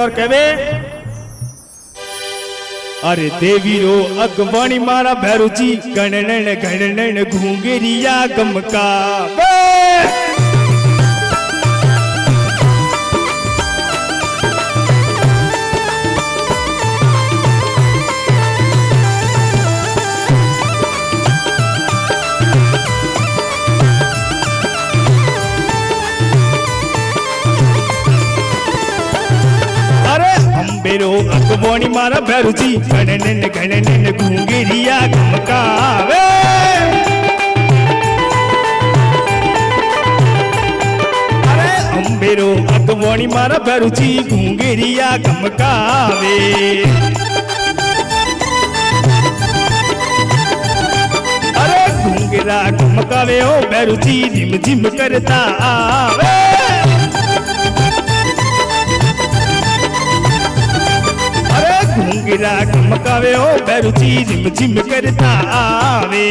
और कहवे अरे देवी रो अगवाणी मारा भैरुजी गणनन गणनन घूंगरिया गमका बेरो अगवाणी मारा भैरुजी गणनन गणनन घूंगरिया गमकावे अरे अंबेरो अगवाणी मारा भैरुजी घूंगरिया गमकावे अरे घूंगरा गमकावे ओ भैरुजी झिम झिम करता आवे घूंगरा गमकावे ओ भैरुजी झिम झिम करता आवे